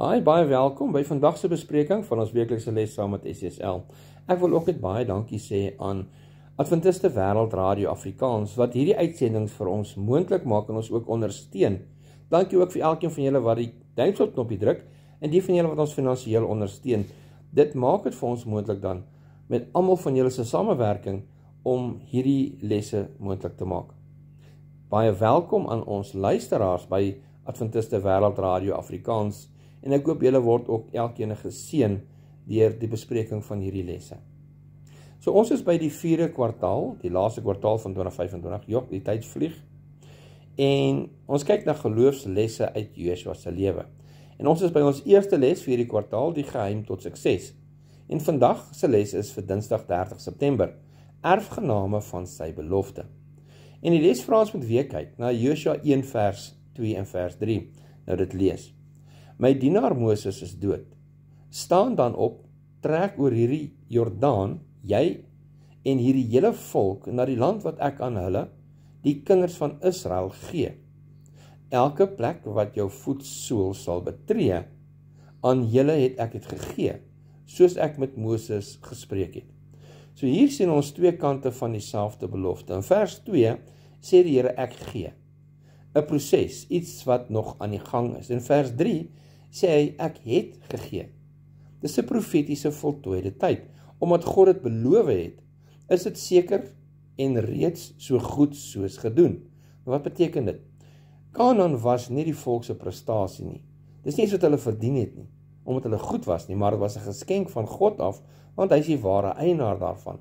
Hi, baie welkom by vandag se bespreking van ons weeklikse les saam met SSL. Ek wil ook net baie dankie sê aan Adventiste Wêreld Radio Afrikaans wat hierdie uitsendings vir ons moontlik maak en ons ook ondersteun. Dankie ook vir elkeen van julle wat die duimsknopie druk en die van julle wat ons finansiëel ondersteun. Dit maak dit vir ons moontlik dan met almal van julle se samewerking om hierdie lesse moontlik te maak. Baie welkom aan ons luisteraars by Adventiste Wêreld Radio Afrikaans. En ek hoop julle word ook elkeen geseën deur die bespreking van hierdie lesse. So ons is by die 4de kwartaal, die laaste kwartaal van 2025. Die tyd vlieg. En ons kyk na geloofslesse uit Joshua se lewe. En ons is by ons eerste les vir hierdie kwartaal, die geheim tot sukses. En vandag se les is vir Dinsdag 30 September, erfgename van sy belofte. En die les vra ons moet weer kyk na Joshua 1 vers 2 en vers 3. Nou dit lees. My dienaar Moses is dood. Staan dan op, trek oor hierdie Jordaan, jy en hierdie hele volk, na die land wat ek aan hulle, die kinders van Israel, gee. Elke plek wat jou voetsool sal betree, aan julle het ek het gegee, soos ek met Moses gespreek het. So hier sien ons twee kante van dieselfde belofte. In vers 2 sê die Here ek gee. 'n proses, iets wat nog aan die gang is. In vers 3 sê hy, ek het gegee. Dis 'n profetiese voltooide tyd. Omdat God dit beloof het, is dit seker en reeds so goed soos gedoen. Maar wat beteken dit? Kanaan was nie die volk se prestasie nie. Dis nie iets wat hulle verdien het nie, omdat hulle goed was nie, maar dit was 'n geskenk van God af, want hy is die ware eienaar daarvan.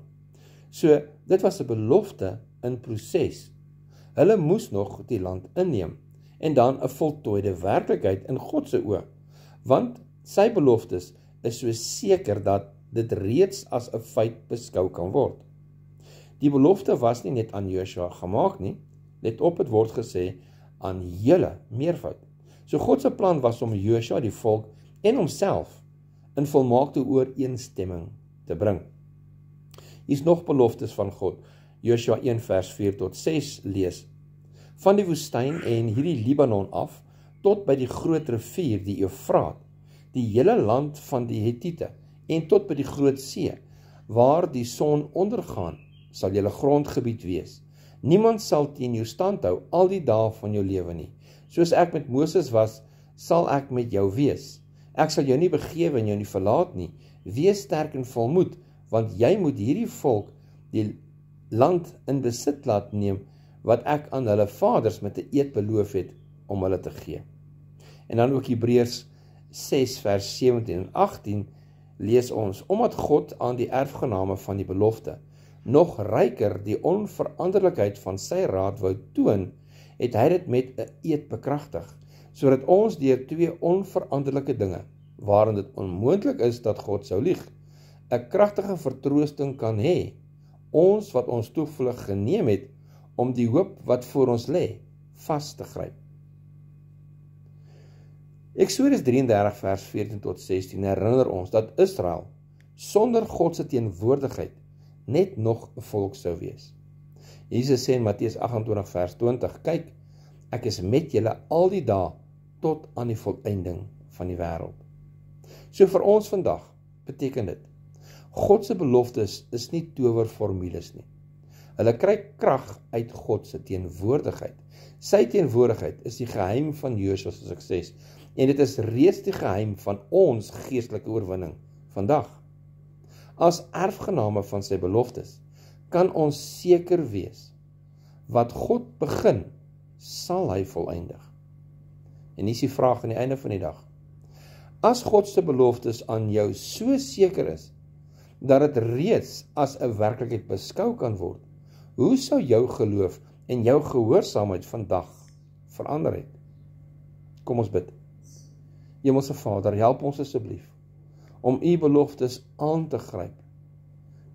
So, dit was 'n belofte in proses. Hulle moes nog die land inneem, en dan 'n voltooide werklikheid in God se oë. Want sy beloftes is so seker dat dit reeds as 'n feit beskou kan word. Die belofte was nie net aan Joshua gemaak nie, let op, het word gesê aan julle, meervoud. So God se plan was om Joshua, die volk en homself in volmaakte ooreenstemming te bring. Hier's nog beloftes van God. Joshua 1 vers 4 tot 6 lees. Van die woestyn en hierdie Libanon af, tot by die groot rivier, die Eufraat, die hele land van die Hetiete, en tot by die groot see, waar die son ondergaan, sal julle grondgebied wees. Niemand sal teen jou stand hou al die dae van jou lewe nie. Soos ek met Moses was, sal ek met jou wees. Ek sal jou nie begewe en jou nie verlaat nie. Wees sterk en volmoed, want jy moet hierdie volk die land in besit laat neem, wat ek aan hulle vaders met 'n eed beloof het om hulle te gee. En dan ook Hebreërs 6 vers 17 en 18 lees ons, omdat God aan die erfgename van die belofte nog ryker die onveranderlikheid van sy raad wou toon, het hy dit met 'n eed bekragtig, sodat ons deur twee onveranderlike dinge, waarin dit onmoontlik is dat God sou lieg, 'n kragtige vertroosting kan hê, ons wat ons toevlug geneem het, om die hoop wat voor ons lê, vas te gryp. Eksodus 33 vers 14 tot 16 herinner ons dat Israel sonder God se teenwoordigheid net nog 'n volk sou wees. Jesus sê in Matteus 28 vers 20, kyk, ek is met julle al die dae tot aan die volëinding van die wêreld. So vir ons vandag beteken dit, God se beloftes is nie towerformules nie. Hulle kry krag uit God se teenwoordigheid. Sy teenwoordigheid is die geheim van Joshua se sukses, en dit is reeds die geheim van ons geestelike oorwinning vandag. As erfgename van sy beloftes, kan ons seker wees, wat God begin, sal hy volëindig. En hier is die vraag aan die einde van die dag. As God se beloftes aan jou so seker is, dat dit reeds as 'n werklikheid beskou kan word, hoe sou jou geloof en jou gehoorsaamheid vandag verander het? Kom ons bid. Hemelse Vader, help ons asseblief om u beloftes aan te gryp.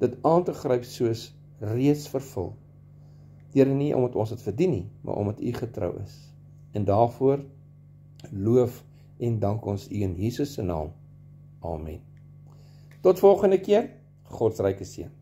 Dit aan te gryp soos reeds vervul. Here, nie omdat ons dit verdien nie, maar omdat u getrou is. En daarvoor loof en dank ons u in Jesus se naam. Amen. Tot volgende keer. God se ryke seën.